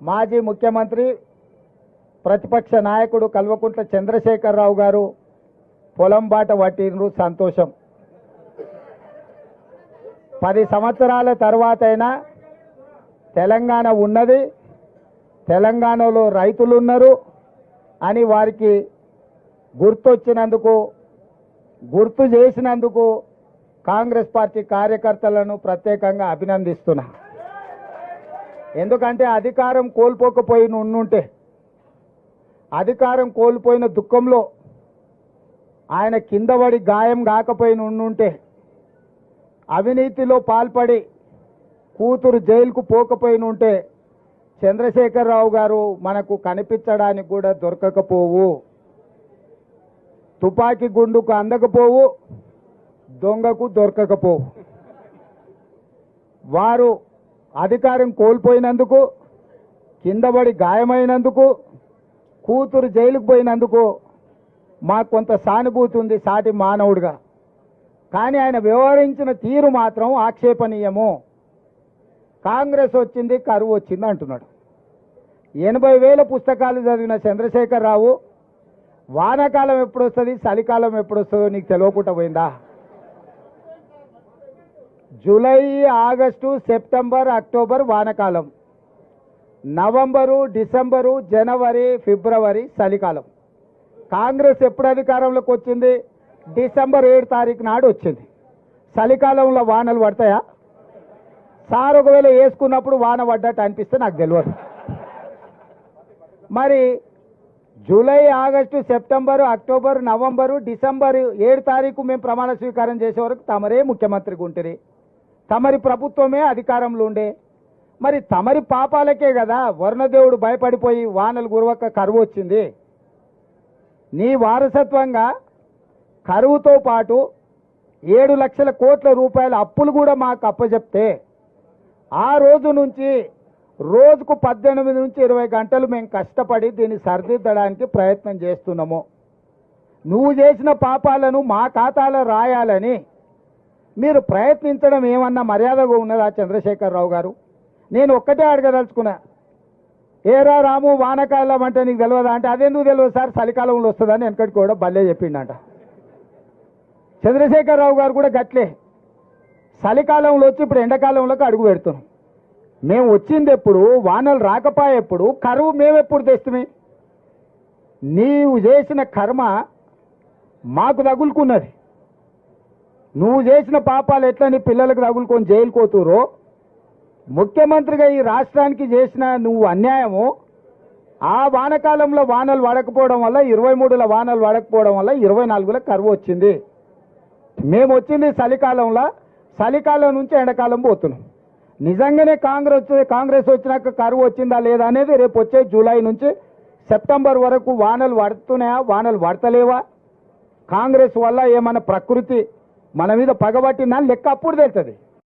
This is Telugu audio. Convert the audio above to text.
మాజీ ముఖ్యమంత్రి ప్రతిపక్ష నాయకుడు కల్వకుంట్ల చంద్రశేఖరరావు గారు పొలం బాట పట్టినరు, సంతోషం. 10 సంవత్సరాల తర్వాతైనా తెలంగాణ ఉన్నది, తెలంగాణలో రైతులు ఉన్నారు అని వారికి గుర్తొచ్చినందుకు, గుర్తు చేసినందుకు కాంగ్రెస్ పార్టీ కార్యకర్తలను ప్రత్యేకంగా అభినందిస్తున్నా. ఎందుకంటే అధికారం కోల్పోకపోయిన ఉండుంటే, అధికారం కోల్పోయిన దుఃఖంలో ఆయన కింద పడి గాయం కాకపోయిన ఉండుంటే, అవినీతిలో పాల్పడి కూతురు జైలుకు పోకపోయిన ఉంటే చంద్రశేఖరరావు గారు మనకు కనిపించడానికి కూడా దొరకకపోవు. తుపాకీ గుండుకు అందకపోవు, దొంగకు దొరకకపోవు. వారు అధికారం కోల్పోయినందుకు, కిందపడి గాయమైనందుకు, కూతురు జైలుకు పోయినందుకు మాకు కొంత సానుభూతి ఉంది సాటి మానవుడిగా. కానీ ఆయన వ్యవహరించిన తీరు మాత్రం ఆక్షేపణీయము. కాంగ్రెస్ వచ్చింది, కరువు వచ్చింది అంటున్నాడు. 80,000 పుస్తకాలు చదివిన చంద్రశేఖరరావు వానాకాలం ఎప్పుడు వస్తుంది, చలికాలం ఎప్పుడు వస్తుందో నీకు తెలియకుండా పోయిందా? జూలై, ఆగస్టు, సెప్టెంబర్, అక్టోబర్ వానకాలం, నవంబరు, డిసెంబరు, జనవరి, ఫిబ్రవరి చలికాలం. కాంగ్రెస్ ఎప్పుడు అధికారంలోకి వచ్చింది? డిసెంబర్ 7 తారీఖు నాడు వచ్చింది. చలికాలంలో వానలు పడతాయా? సార్ ఒకవేళ వేసుకున్నప్పుడు వాన పడ్డట్టు అనిపిస్తే నాకు తెలియదు. మరి July, August, September, October, November, December 7 తారీఖు మేము ప్రమాణ స్వీకారం చేసే వరకు తమరే ముఖ్యమంత్రిగా ఉంటుంది, తమరి ప్రభుత్వమే అధికారంలో ఉండే. మరి తమరి పాపాలకే కదా వరుణదేవుడు భయపడిపోయి వానలు గురవక కరువు వచ్చింది. నీ వారసత్వంగా కరువుతో పాటు 7 లక్షల కోట్ల రూపాయల అప్పులు కూడా మాకు అప్పచెప్తే, ఆ రోజు నుంచి రోజుకు 18 నుంచి 20 గంటలు మేము కష్టపడి దీన్ని సరిదిద్దడానికి ప్రయత్నం చేస్తున్నాము. నువ్వు చేసిన పాపాలను మా ఖాతాలో రాయాలని మీరు ప్రయత్నించడం ఏమన్నా మర్యాదగా ఉన్నదా చంద్రశేఖరరావు గారు? నేను ఒక్కటే అడగదలుచుకున్నా, ఏరా రాము వానకాలం అంటే నీకు తెలియదా అంటే, అదెందుకు తెలియదు సార్ చలికాలంలో వస్తుందని వెనకటికి కూడా భలే చెప్పిండంట. చంద్రశేఖరరావు గారు కూడా గట్లే చలికాలంలో వచ్చి ఇప్పుడు ఎండాకాలంలోకి అడుగు పెడుతున్నాం. మేము వచ్చింది ఎప్పుడు, వానలు రాకపోయేప్పుడు, కరువు మేమెప్పుడు తెస్తుమే? నీవు చేసిన కర్మ మాకు తగులుకున్నది. నువ్వు చేసిన పాపాలు ఎట్లా నీ పిల్లలకు తగులుకొని జైలు కోతురో, ముఖ్యమంత్రిగా ఈ రాష్ట్రానికి చేసిన నువ్వు అన్యాయము, ఆ వానకాలంలో వానలు పడకపోవడం వల్ల, 23లో వానలు పడకపోవడం వల్ల 24లో కరువు వచ్చింది. మేము వచ్చింది చలికాలంలో, చలికాలం నుంచి ఎండాకాలం పోతున్నాం. నిజంగానే కాంగ్రెస్ వచ్చినాక కరువు వచ్చిందా లేదా అనేది రేపు వచ్చే జూలై నుంచి సెప్టెంబర్ వరకు వానలు పడుతున్నాయా, వానలు పడతలేవా, కాంగ్రెస్ వల్ల ఏమన్నా ప్రకృతి మన మీద పగబట్టిందని లెక్క అప్పుడు తెలుస్తుంది.